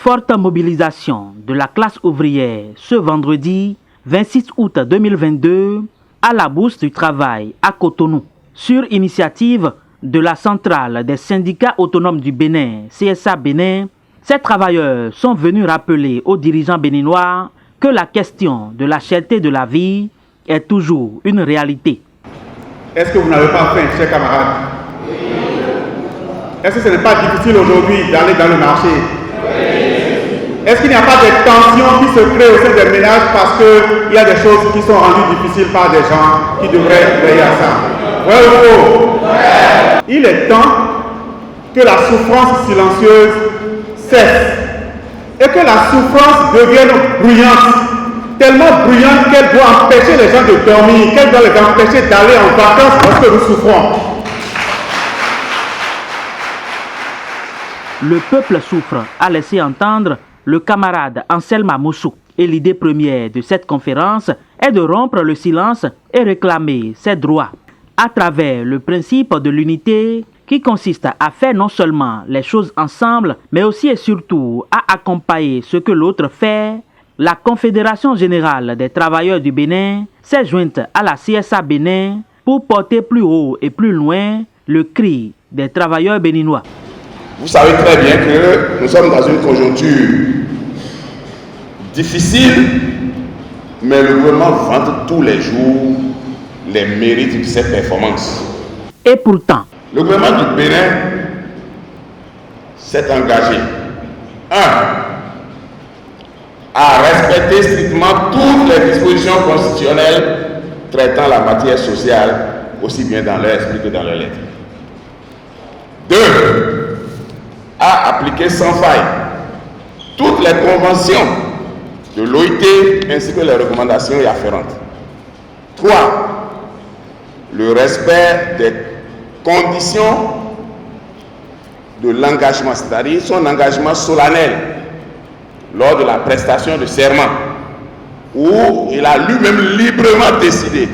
Forte mobilisation de la classe ouvrière ce vendredi 26 août 2022 à la Bourse du Travail à Cotonou. Sur initiative de la centrale des syndicats autonomes du Bénin, CSA Bénin, ces travailleurs sont venus rappeler aux dirigeants béninois que la question de la cherté de la vie est toujours une réalité. Est-ce que vous n'avez pas faim, chers camarades? Est-ce que ce n'est pas difficile aujourd'hui d'aller dans le marché? Est-ce qu'il n'y a pas de tensions qui se créent au sein des ménages parce qu'il y a des choses qui sont rendues difficiles par des gens qui devraient veiller à ça? Ouais ou faux? Il est temps que la souffrance silencieuse cesse et que la souffrance devienne bruyante, tellement bruyante qu'elle doit empêcher les gens de dormir, qu'elle doit les empêcher d'aller en vacances parce que nous souffrons. Le peuple souffre, a laissé entendre le camarade Anselme Moussou. Et l'idée première de cette conférence est de rompre le silence et réclamer ses droits à travers le principe de l'unité qui consiste à faire non seulement les choses ensemble, mais aussi et surtout à accompagner ce que l'autre fait. La Confédération générale des travailleurs du Bénin s'est jointe à la CSA Bénin pour porter plus haut et plus loin le cri des travailleurs béninois. Vous savez très bien que nous sommes dans une conjoncture difficile, mais le gouvernement vante tous les jours les mérites de ses performances. Et pourtant, le gouvernement du Bénin s'est engagé, à respecter strictement toutes les dispositions constitutionnelles traitant la matière sociale, aussi bien dans leur esprit que dans leurs lettres. 2. À appliquer sans faille toutes les conventions de l'OIT ainsi que les recommandations y afférentes. 3. Le respect des conditions de l'engagement, c'est-à-dire son engagement solennel lors de la prestation de serment, où il a lui-même librement décidé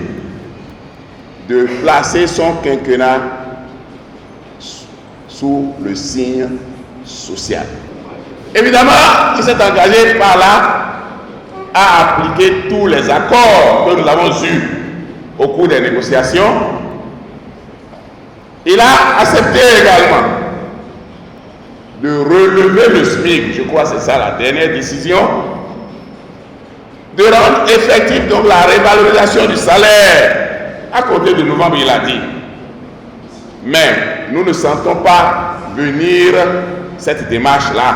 de placer son quinquennat sous le signe social. Évidemment, il s'est engagé par là à appliquer tous les accords que nous avons eus au cours des négociations. Il a accepté également de relever le SMIC, je crois que c'est ça la dernière décision, de rendre effective donc la révalorisation du salaire à compter de novembre, il a dit. Mais nous ne sentons pas venir cette démarche-là.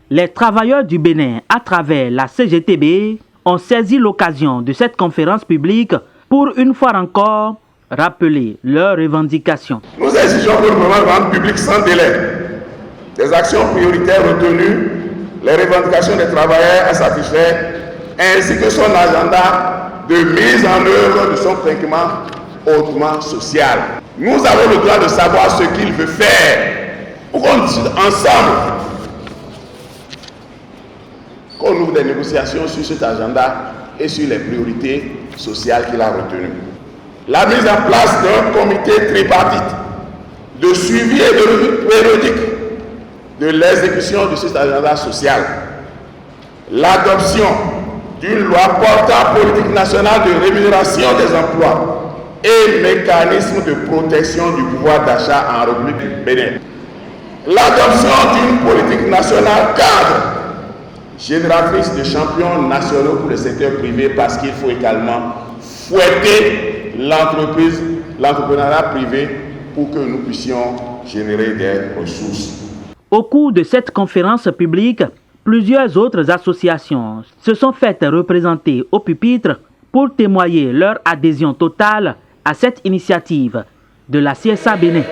Les travailleurs du Bénin, à travers la CGTB, ont saisi l'occasion de cette conférence publique pour une fois encore rappeler leurs revendications. Nous exigeons que le gouvernement rende public sans délai des actions prioritaires retenues, les revendications des travailleurs à satisfaire, ainsi que son agenda de mise en œuvre de son quinquennat hautement social. Nous avons le droit de savoir ce qu'il veut faire pour qu'on décide ensemble qu'on ouvre des négociations sur cet agenda et sur les priorités sociales qu'il a retenues. La mise en place d'un comité tripartite de suivi et de revue périodique de l'exécution de cet agenda social. L'adoption d'une loi portant politique nationale de rémunération des emplois et mécanisme de protection du pouvoir d'achat en République du Bénin. L'adoption d'une politique nationale cadre génératrice de champions nationaux pour le secteur privé, parce qu'il faut également fouetter l'entrepreneuriat privé pour que nous puissions générer des ressources. Au cours de cette conférence publique, plusieurs autres associations se sont faites représenter au pupitre pour témoigner leur adhésion totale à cette initiative de la CSA Bénin.